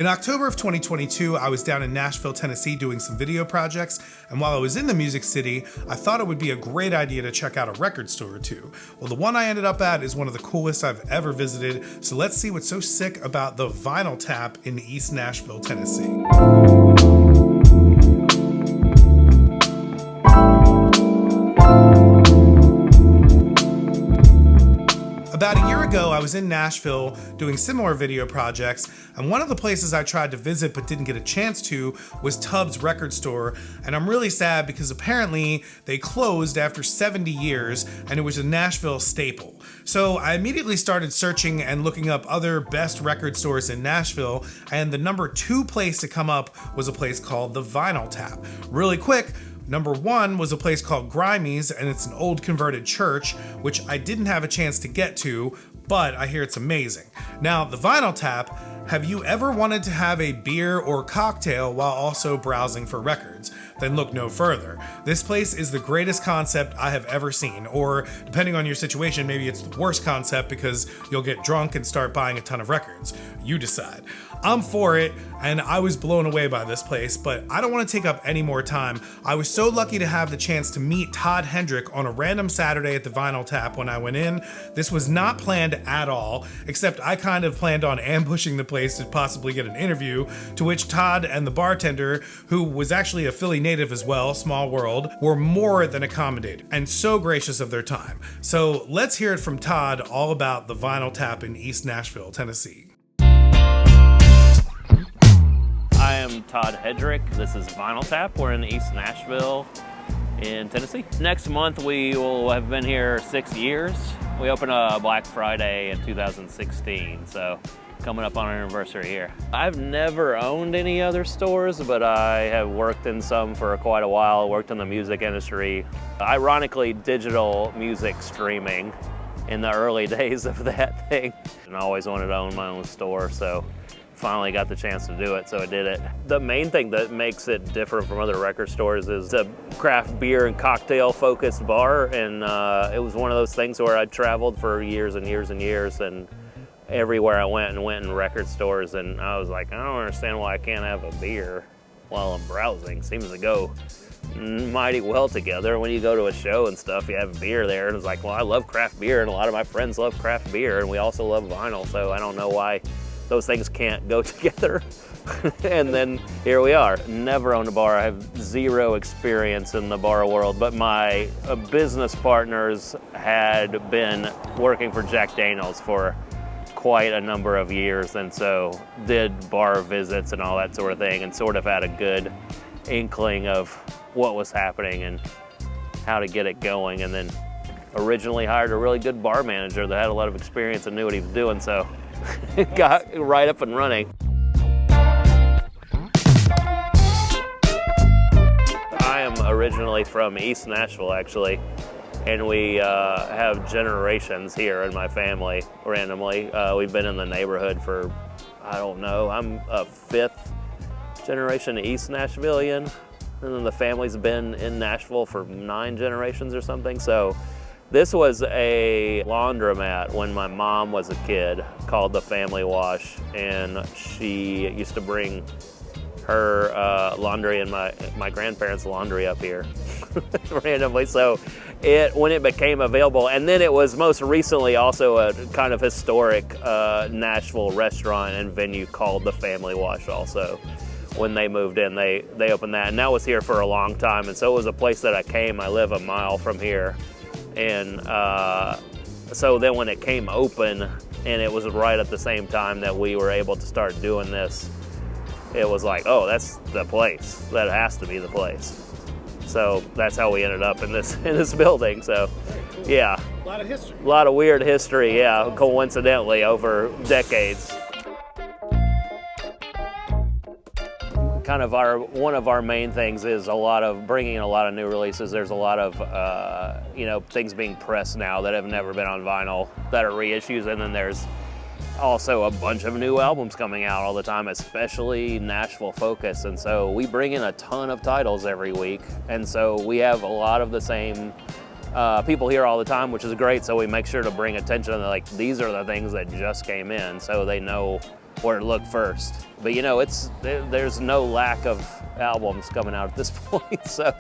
In October of 2022, I was down in Nashville, Tennessee doing some video projects, and while I was in the Music City, I thought it would be a great idea to check out a record store or two. Well, the one I ended up at is one of the coolest I've ever visited, so let's see what's so sick about the Vinyl Tap in East Nashville, Tennessee. About a year ago, I was in Nashville doing similar video projects, and one of the places I tried to visit but didn't get a chance to was Stubbs Record store, and I'm really sad because apparently they closed after 70 years, and it was a Nashville staple. So I immediately started searching and looking up other best record stores in Nashville, and the number 2 place to come up was a place called the Vinyl Tap. Really quick, number 1 was a place called Grimey's, and it's an old converted church, which I didn't have a chance to get to, but I hear it's amazing. Now, the Vinyl Tap, have you ever wanted to have a beer or cocktail while also browsing for records? Then look no further. This place is the greatest concept I have ever seen, or depending on your situation, maybe it's the worst concept because you'll get drunk and start buying a ton of records. You decide. I'm for it, and I was blown away by this place, but I don't want to take up any more time. I was so lucky to have the chance to meet Todd Hedrick on a random Saturday at the Vinyl Tap when I went in. This was not planned at all, except I kind of planned on ambushing the place to possibly get an interview, to which Todd and the bartender, who was actually a Philly native as well, small world, were more than accommodated and so gracious of their time. So let's hear it from Todd all about the Vinyl Tap in East Nashville, Tennessee. I am Todd Hedrick. This is Vinyl Tap. We're in East Nashville in Tennessee. Next month we will have been here 6 years. We opened Black Friday in 2016, so coming up on our anniversary here. I've never owned any other stores, but I have worked in some for quite a while. I worked in the music industry. Ironically, digital music streaming in the early days of that thing. And I always wanted to own my own store, so finally got the chance to do it, so I did it. The main thing that makes it different from other record stores is the craft beer and cocktail focused bar, and it was one of those things where I traveled for years and years and years, and everywhere I went in record stores, and I was like, I don't understand why I can't have a beer while I'm browsing. Seems to go mighty well together. When you go to a show and stuff, you have beer there, and it's like, well, I love craft beer, and a lot of my friends love craft beer, and we also love vinyl, so I don't know why those things can't go together. And then here we are. Never owned a bar. I have zero experience in the bar world, but my business partners had been working for Jack Daniels for quite a number of years, and so did bar visits and all that sort of thing, and sort of had a good inkling of what was happening and how to get it going, and then originally hired a really good bar manager that had a lot of experience and knew what he was doing, so got right up and running. I am originally from East Nashville, actually, and we have generations here in my family, randomly. We've been in the neighborhood for, I don't know, I'm a 5th generation East Nashvilleian, and then the family's been in Nashville for 9 generations or something, so this was a laundromat when my mom was a kid called the Family Wash, and she used to bring her laundry and my grandparents' laundry up here randomly. So when it became available, and then it was most recently also a kind of historic Nashville restaurant and venue called the Family Wash also. When they moved in, they opened that, and that was here for a long time, and so it was a place that I live a mile from here. And so then when it came open, and it was right at the same time that we were able to start doing this, it was like, oh, that's the place. That has to be the place. So that's how we ended up in this building. So, yeah. A lot of history. A lot of weird history, yeah, coincidentally over decades. Kind of one of our main things is bringing in a lot of new releases. There's a lot of things being pressed now that have never been on vinyl that are reissues, and then there's also a bunch of new albums coming out all the time, especially Nashville focused. And so we bring in a ton of titles every week, and so we have a lot of the same people here all the time, which is great. So we make sure to bring attention to, like, these are the things that just came in, so they know where to look first. But you know, there's no lack of albums coming out at this point, so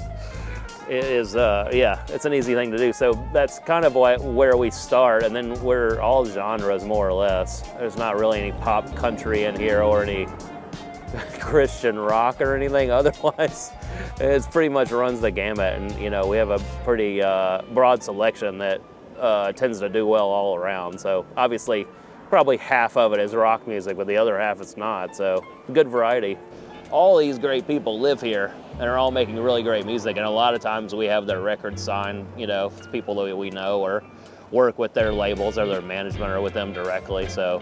it is, yeah, it's an easy thing to do. So that's kind of where we start, and then we're all genres more or less. There's not really any pop country in here or any Christian rock or anything. Otherwise, it pretty much runs the gamut, and you know, we have a pretty broad selection that tends to do well all around. So obviously, probably half of it is rock music, but the other half it's not, so good variety. All these great people live here and are all making really great music, and a lot of times we have their records signed, you know, it's people that we know or work with their labels or their management or with them directly, so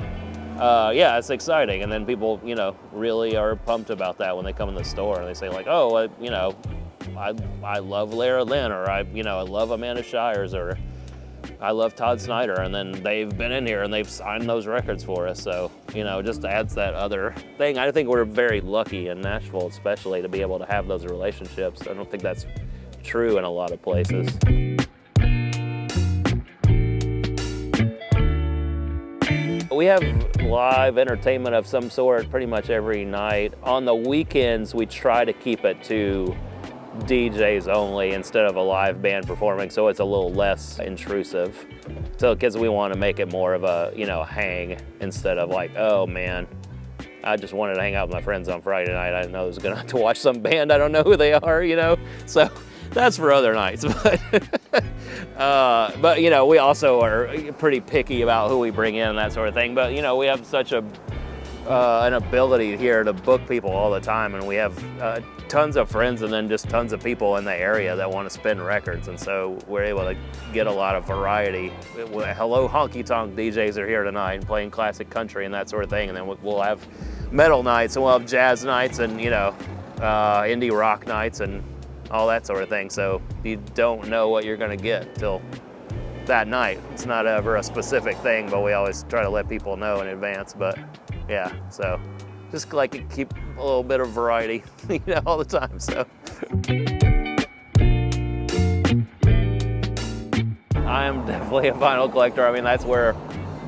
yeah, it's exciting. And then people, you know, really are pumped about that when they come in the store and they say like, oh, you know, I love Lara Lynn, or I love Amanda Shires, or I love Todd Snyder, and then they've been in here and they've signed those records for us. So, you know, just adds that other thing. I think we're very lucky in Nashville, especially, to be able to have those relationships. I don't think that's true in a lot of places. We have live entertainment of some sort pretty much every night. On the weekends, we try to keep it to DJs only instead of a live band performing, so it's a little less intrusive. So, because we want to make it more of a, you know, hang instead of like, oh man, I just wanted to hang out with my friends on Friday night. I didn't know I was gonna have to watch some band. I don't know who they are, you know. So that's for other nights. But you know, we also are pretty picky about who we bring in and that sort of thing. But you know, we have such an ability here to book people all the time, and we have tons of friends and then just tons of people in the area that want to spin records, and so we're able to get a lot of variety. Hello Honky Tonk DJs are here tonight playing classic country and that sort of thing, and then we'll have metal nights, and we'll have jazz nights, and you know, indie rock nights and all that sort of thing. So you don't know what you're going to get till that night. It's not ever a specific thing, but we always try to let people know in advance. But yeah, so just like to keep a little bit of variety, you know, all the time. So I am definitely a vinyl collector. I mean, that's where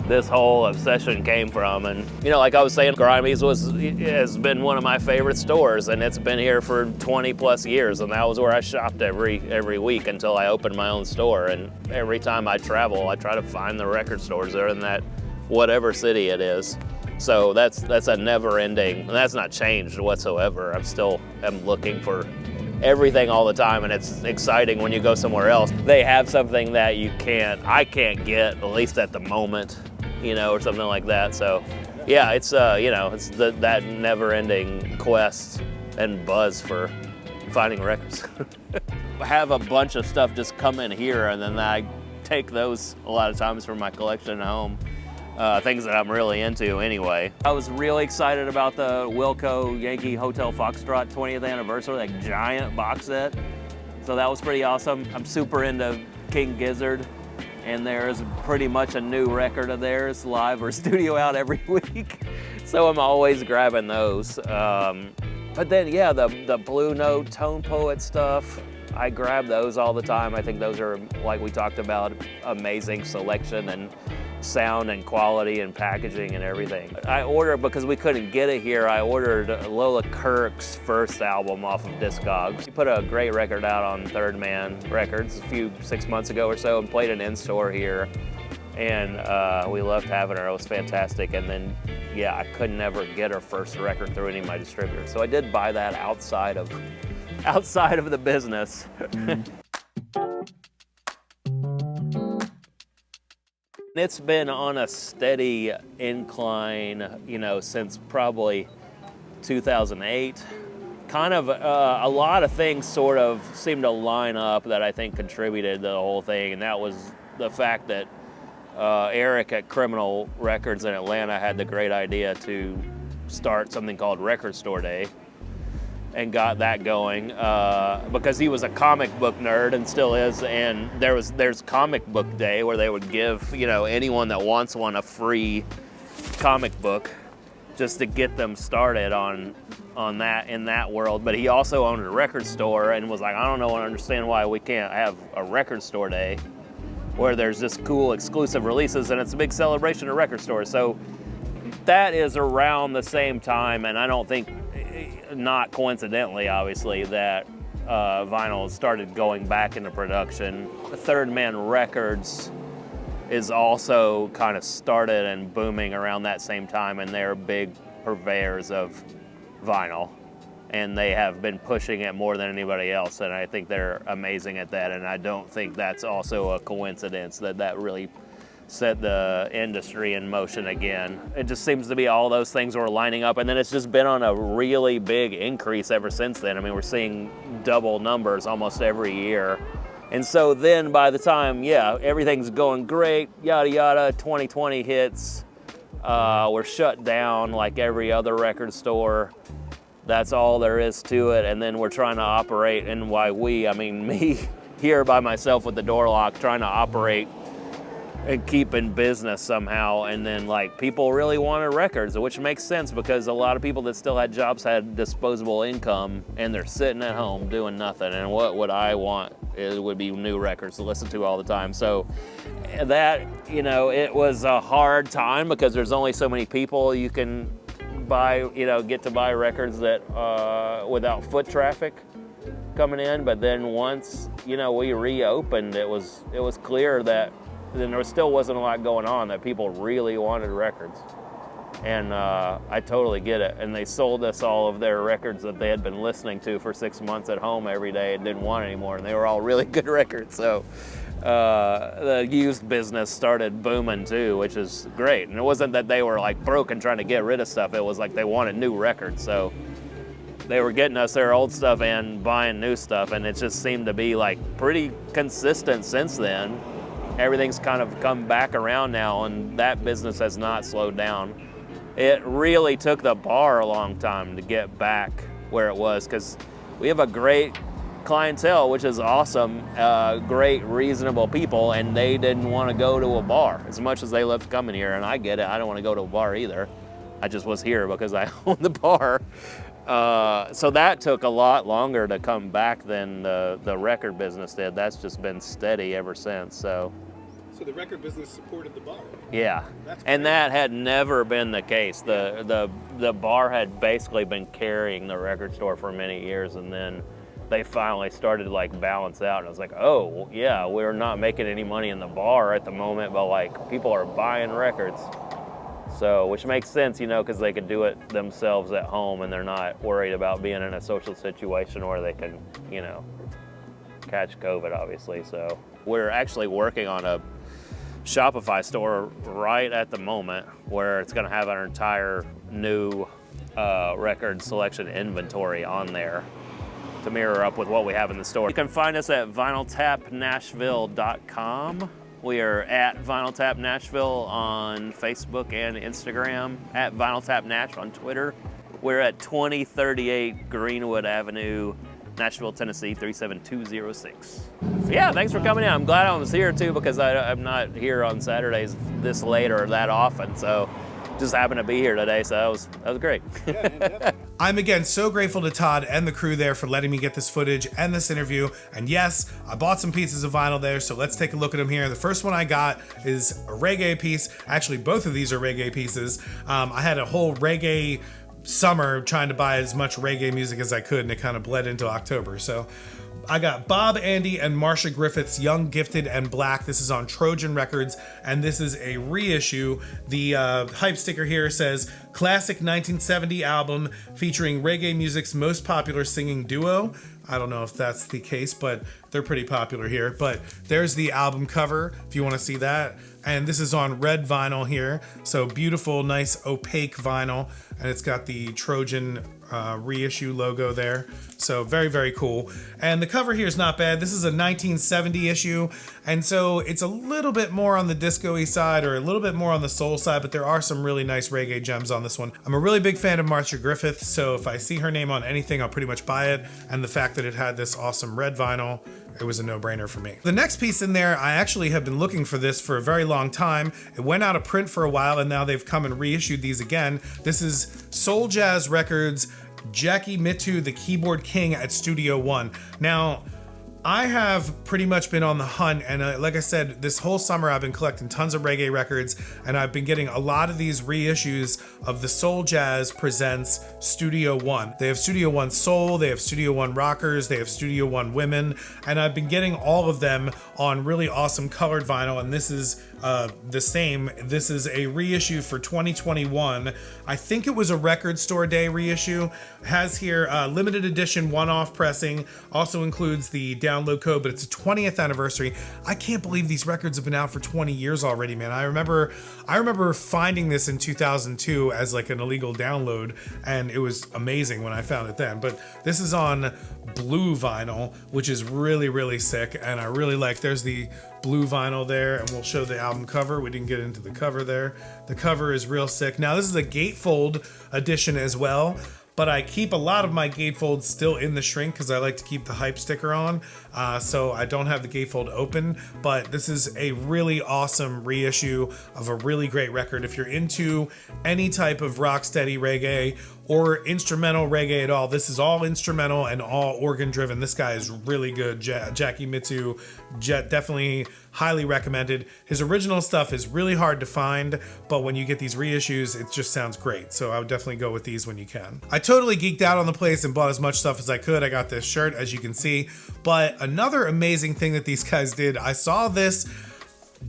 this whole obsession came from. And you know, like I was saying, Grimey's has been one of my favorite stores, and it's been here for 20 plus years, and that was where I shopped every week until I opened my own store. And every time I travel, I try to find the record stores there in that whatever city it is. So that's a never ending, and that's not changed whatsoever. I'm looking for everything all the time, and it's exciting when you go somewhere else. They have something that I can't get, at least at the moment, you know, or something like that. So yeah, it's you know, it's that never-ending quest and buzz for finding records. I have a bunch of stuff just come in here, and then I take those a lot of times for my collection at home. Things that I'm really into anyway. I was really excited about the Wilco Yankee Hotel Foxtrot 20th anniversary, that giant box set. So that was pretty awesome. I'm super into King Gizzard, and there's pretty much a new record of theirs, live or studio, out every week. So I'm always grabbing those. But then, yeah, the Blue Note Tone Poet stuff, I grab those all the time. I think those are, like we talked about, amazing selection and sound and quality and packaging and everything. I ordered, because we couldn't get it here, I ordered Lola Kirk's first album off of Discogs. She put a great record out on Third Man Records 6 months ago or so, and played an in-store here, and we loved having her. It was fantastic. And then, yeah, I could never get her first record through any of my distributors, so I did buy that outside of the business. It's been on a steady incline, you know, since probably 2008. Kind of a lot of things sort of seemed to line up that I think contributed to the whole thing, and that was the fact that Eric at Criminal Records in Atlanta had the great idea to start something called Record Store Day, and got that going because he was a comic book nerd and still is, and there's Comic Book Day, where they would give, you know, anyone that wants one a free comic book just to get them started on that, in that world. But he also owned a record store and was like, I don't understand why we can't have a Record Store Day where there's just cool exclusive releases and it's a big celebration of record stores. So that is around the same time, and I don't think, not coincidentally, obviously, that vinyl started going back into production. Third Man Records is also kind of started and booming around that same time, and they're big purveyors of vinyl, and they have been pushing it more than anybody else, and I think they're amazing at that, and I don't think that's also a coincidence that really set the industry in motion again. It just seems to be all those things were lining up, and then it's just been on a really big increase ever since then. I mean, we're seeing double numbers almost every year. And so then by the time, everything's going great, yada yada, 2020 hits, we're shut down like every other record store. That's all there is to it. And then we're trying to operate, and me here by myself with the door locked, trying to operate and keep in business somehow. And then like people really wanted records, which makes sense because a lot of people that still had jobs had disposable income, and they're sitting at home doing nothing. And what would I want? It would be new records to listen to all the time. So that, it was a hard time because there's only so many people you can buy, get to buy records that without foot traffic coming in. But then once, we reopened, it was clear that then there still wasn't a lot going on, that people really wanted records. And I totally get it. And they sold us all of their records that they had been listening to for 6 months at home every day and didn't want anymore. And they were all really good records. So the used business started booming too, which is great. And it wasn't that they were like broke and trying to get rid of stuff. It was like they wanted new records. So they were getting us their old stuff and buying new stuff. And it just seemed to be like pretty consistent since then. Everything's kind of come back around now, and that business has not slowed down. It really took the bar a long time to get back where it was, because we have a great clientele, which is awesome, great, reasonable people, and they didn't want to go to a bar as much as they loved coming here, and I get it. I don't want to go to a bar either. I just was here because I own the bar. So that took a lot longer to come back than the record business did. That's just been steady ever since. So the record business supported the bar. Yeah, and that had never been the case. The bar had basically been carrying the record store for many years, and then they finally started to like balance out. And I was like, oh yeah, we're not making any money in the bar at the moment, but like people are buying records. So, which makes sense, because they could do it themselves at home and they're not worried about being in a social situation where they can, catch COVID, obviously. So we're actually working on a Shopify store right at the moment where it's going to have our entire new record selection inventory on there to mirror up with what we have in the store. You can find us at vinyltapnashville.com. We are at Vinyl Tap Nashville on Facebook and Instagram, at Vinyl Tap Nash on Twitter. We're at 2038 Greenwood Avenue, Nashville, Tennessee, 37206. So yeah, thanks for coming in. I'm glad I was here too, because I'm not here on Saturdays this late or that often. So just happened to be here today, so that was great. I'm again so grateful to Todd and the crew there for letting me get this footage and this interview. And yes, I bought some pieces of vinyl there, so let's take a look at them here. The first one I got is a reggae piece. Actually, both of these are reggae pieces. I had a whole reggae summer trying to buy as much reggae music as I could, and it kind of bled into October. So I got Bob Andy and Marcia Griffith's Young, Gifted, and Black. This is on Trojan Records, and this is a reissue. The hype sticker here says, classic 1970 album featuring reggae music's most popular singing duo. I don't know if that's the case, but they're pretty popular here. But there's the album cover, if you want to see that. And this is on red vinyl here. So beautiful, nice, opaque vinyl. And it's got the Trojan reissue logo there. So very, very cool. And the cover here is not bad. This is a 1970 issue. And so it's a little bit more on the disco-y side or a little bit more on the soul side, but there are some really nice reggae gems on this one. I'm a really big fan of Marcia Griffith, so if I see her name on anything, I'll pretty much buy it. And the fact that it had this awesome red vinyl, it was a no-brainer for me. The next piece in there, I actually have been looking for this for a very long time. It went out of print for a while, and now they've come and reissued these again. This is Soul Jazz Records, Jackie Mittoo, the Keyboard King at Studio One. Now, I have pretty much been on the hunt, and like I said, this whole summer I've been collecting tons of reggae records, and I've been getting a lot of these reissues of the Soul Jazz Presents Studio One. They have Studio One Soul, they have Studio One Rockers, they have Studio One Women, and I've been getting all of them on really awesome colored vinyl, and this is the same. This is a reissue for 2021. I think it was a Record Store Day reissue. It has here limited edition one-off pressing, also includes the download code, but it's a 20th anniversary. I can't believe these records have been out for 20 years already, man. I remember finding this in 2002 as like an illegal download, and it was amazing when I found it then. But this is on blue vinyl, which is really, really sick, and I really like, there's the blue vinyl there, and we'll show the album cover. We didn't get into the cover there. The cover is real sick. Now this is a gatefold edition as well, but I keep a lot of my gatefolds still in the shrink because I like to keep the hype sticker on, so I don't have the gatefold open. But this is a really awesome reissue of a really great record. If you're into any type of rocksteady reggae or instrumental reggae at all, this is all instrumental and all organ driven. This guy is really good. Jackie Mitsu, definitely highly recommended. His original stuff is really hard to find, but when you get these reissues, it just sounds great. So I would definitely go with these when you can. I totally geeked out on the place and bought as much stuff as I could. I got this shirt, as you can see. But another amazing thing that these guys did, I saw this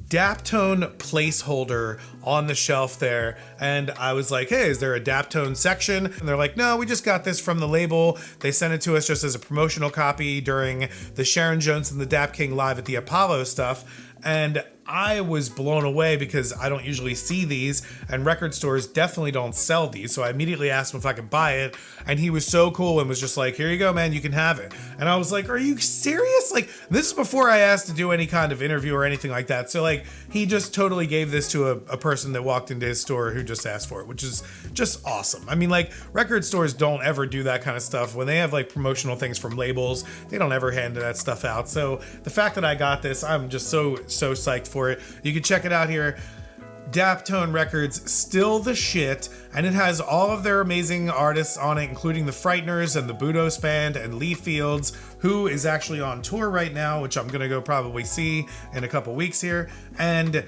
Daptone placeholder on the shelf there, and I was like, hey, is there a Daptone section? And they're like, no, we just got this from the label. They sent it to us just as a promotional copy during the Sharon Jones and the Dap King Live at the Apollo stuff. And I was blown away because I don't usually see these, and record stores definitely don't sell these. So I immediately asked him if I could buy it, and he was so cool and was just like, here you go, man, you can have it. And I was like, are you serious? Like, this is before I asked to do any kind of interview or anything like that. So like, he just totally gave this to a person that walked into his store who just asked for it, which is just awesome. I mean, like, record stores don't ever do that kind of stuff. When they have like promotional things from labels, they don't ever hand that stuff out. So the fact that I got this, I'm just so psyched for it. You can check it out here. Daptone Records, still the shit, and it has all of their amazing artists on it, including the Frighteners and the Budos Band and Lee Fields, who is actually on tour right now, which I'm gonna go probably see in a couple weeks here. And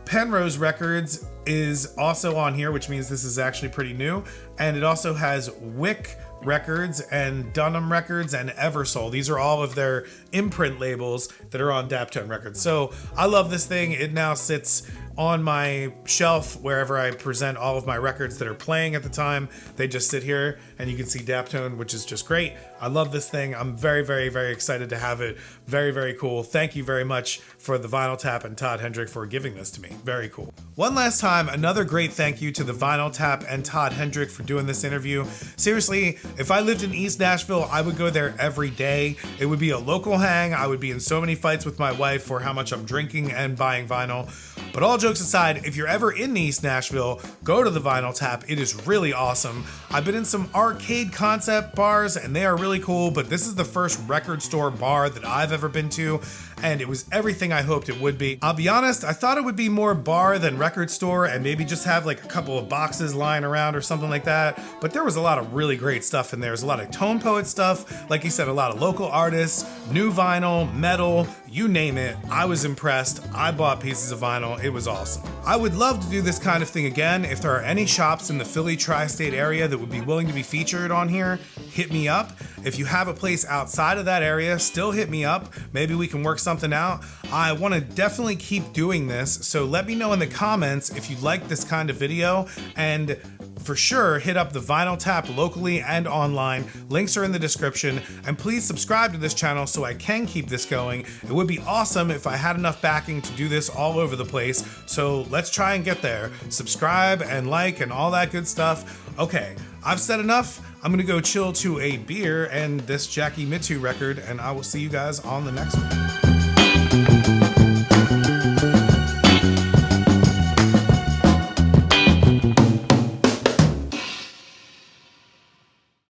Penrose Records is also on here, which means this is actually pretty new. And it also has Wick Records and Dunham Records and Eversoul. These are all of their imprint labels that are on Daptone Records. So I love this thing. It now sits on my shelf wherever I present all of my records that are playing at the time. They just sit here and you can see Daptone, which is just great. I love this thing. I'm very, very, very excited to have it. Very, very cool. Thank you very much for the Vinyl Tap and Todd Hedrick for giving this to me. Very cool. One last time, another great thank you to the Vinyl Tap and Todd Hedrick for doing this interview. Seriously, if I lived in East Nashville, I would go there every day. It would be a local hang. I would be in so many fights with my wife for how much I'm drinking and buying vinyl. But all jokes aside, if you're ever in East Nashville, go to the Vinyl Tap. It is really awesome. I've been in some arcade concept bars and they are really cool, but this is the first record store bar that I've ever been to, and it was everything I hoped it would be. I'll be honest, I thought it would be more bar than record store and maybe just have like a couple of boxes lying around or something like that, but there was a lot of really great stuff in there. There's a lot of Tone Poet stuff, like you said, a lot of local artists, new vinyl, metal, you name it. I was impressed. I bought pieces of vinyl. It was awesome. I would love to do this kind of thing again. If there are any shops in the Philly tri-state area that would be willing to be featured on here, hit me up. If you have a place outside of that area, still hit me up. Maybe we can work something out. I want to definitely keep doing this, so let me know in the comments if you like this kind of video, and for sure hit up the Vinyl Tap locally and online. Links are in the description, and please subscribe to this channel so I can keep this going. It would be awesome if I had enough backing to do this all over the place, so let's try and get there. Subscribe and like and all that good stuff. Okay, I've said enough. I'm gonna go chill to a beer and this Jackie Mitsu record, and I will see you guys on the next one.